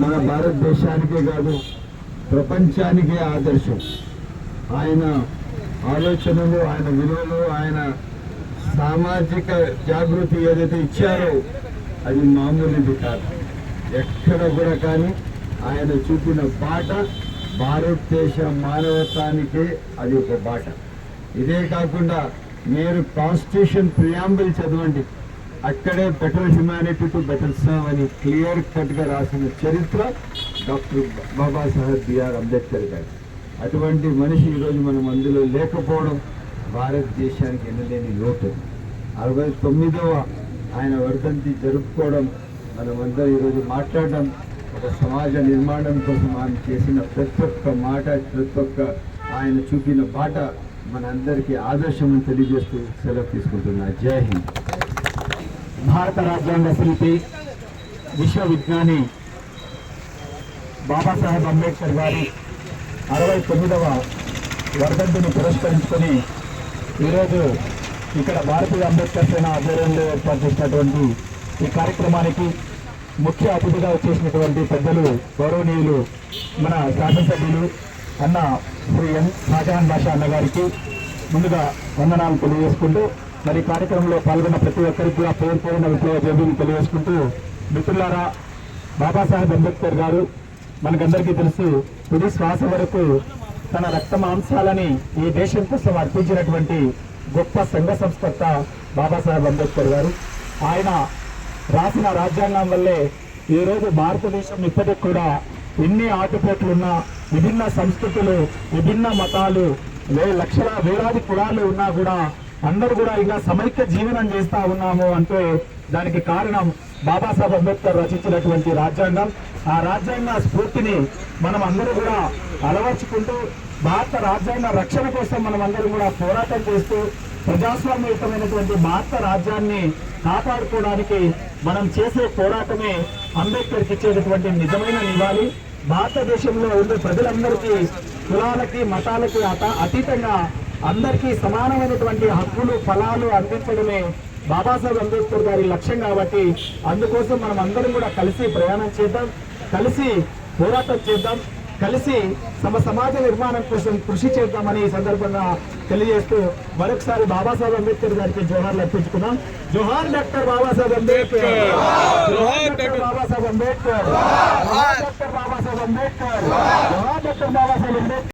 మన భారతదేశానికే కాదు ప్రపంచానికే ఆదర్శం. ఆయన ఆలోచనలు, ఆయన విలువలు, ఆయన సామాజిక జాగృతి ఏదైతే ఇచ్చారో అది మామూలుది కాదు. ఎక్కడ కూడా కానీ ఆయన చూపిన బాట భారతదేశ మానవతానికే అది ఒక బాట. ఇదే కాకుండా మీరు కాన్స్టిట్యూషన్ ప్రియాంబుల్ చదవండి, అక్కడే better humanity to better serve అని క్లియర్ కట్గా రాసిన చరిత్ర డాక్టర్ బాబాసాహెబ్ బిఆర్ అంబేద్కర్ గారు. అటువంటి మనిషి ఈరోజు మనం అందులో లేకపోవడం భారతదేశానికి ఎనలేని లోటు. 69వ ఆయన వర్ధంతి జరుపుకోవడం, మనమందరం ఈరోజు మాట్లాడడం, ఒక సమాజ నిర్మాణం కోసం ఆయన చేసిన ప్రతి ఒక్క మాట, ప్రతి ఒక్క ఆయన చూపిన బాట మనందరికీ ఆదర్శం తెలియజేస్తూ సెలవు తీసుకుంటున్నా. జై హింద్. భారత రాజ్యాంగ శిల్పి, విశ్వవిజ్ఞాని బాబాసాహెబ్ అంబేద్కర్ గారి 69వ వర్ధంతిని పురస్కరించుకొని ఈరోజు ఇక్కడ భారతీయ అంబేద్కర్ సేన ఆధ్వర్యంలో ఏర్పాటు చేసినటువంటి ఈ కార్యక్రమానికి ముఖ్య అతిథిగా వచ్చేసినటువంటి పెద్దలు, గౌరవనీయులు మన శాసనసభ్యులు అన్న శ్రీ ఎన్ షాజహాన్ బాషా అన్నగారికి ముందుగా వందనాలు తెలియజేసుకుంటూ, మరి కార్యక్రమంలో పాల్గొన్న ప్రతి ఒక్కరికి కూడా పేరు పేరున విప్లవ జోబీని తెలియజేసుకుంటూ, మిత్రులారా, బాబాసాహెబ్ అంబేద్కర్ గారు మనకందరికీ తెలుసు, తుది శ్వాస వరకు తన రక్త మాంసాలని ఈ దేశం కోసం అర్పించినటువంటి గొప్ప సంఘ సంస్కర్త బాబాసాహెబ్ అంబేద్కర్ గారు. ఆయన రాసిన రాజ్యాంగం వల్లే ఈరోజు భారతదేశం ఇప్పటికి కూడా ఎన్ని ఆటుపోట్లున్నా, విభిన్న సంస్కృతులు, విభిన్న మతాలు, లక్షల వేలాది కులాలు ఉన్నా కూడా అందరూ కూడా ఇంకా సమైక్య జీవనం చేస్తా ఉన్నాము అంటే దానికి కారణం బాబాసాహెబ్ అంబేద్కర్ రచించినటువంటి రాజ్యాంగం. ఆ రాజ్యాంగ స్ఫూర్తిని మనం అందరూ కూడా అలవర్చుకుంటూ భారత రాజ్యాంగ రక్షణ కోసం మనం అందరూ కూడా పోరాటం చేస్తూ ప్రజాస్వామ్యయుతమైనటువంటి భారత రాజ్యాన్ని కాపాడుకోవడానికి మనం చేసే పోరాటమే అంబేద్కర్కి ఇచ్చేటటువంటి నిజమైన నివాళి. భారతదేశంలో ఉండే ప్రజలందరికీ, కులాలకి, మతాలకి అతీతంగా అందరికీ సమానమైనటువంటి హక్కులు, ఫలాలు అందించడమే బాబాసాహెబ్ అంబేద్కర్ గారి లక్ష్యం. కాబట్టి అందుకోసం మనం అందరం కూడా కలిసి ప్రయాణం చేద్దాం, కలిసి పోరాటం చేద్దాం, కలిసి సమాజ నిర్మాణం కోసం కృషి చేద్దామని ఈ సందర్భంగా తెలియజేస్తూ మరొకసారి బాబాసాహెబ్ అంబేద్కర్ గారికి జోహార్లు అర్పించుకున్నాం. జోహార్ డాక్టర్ బాబాసాహెబ్ అంబేద్కర్, జోహార్ డాక్టర్ బాబాసాహెబ్ అంబేద్కర్, జోహార్ డాక్టర్ బాబాసాహెబ్ అంబేద్కర్, జోహార్ డాక్టర్ బాబాసాహెబ్ అంబేద్కర్.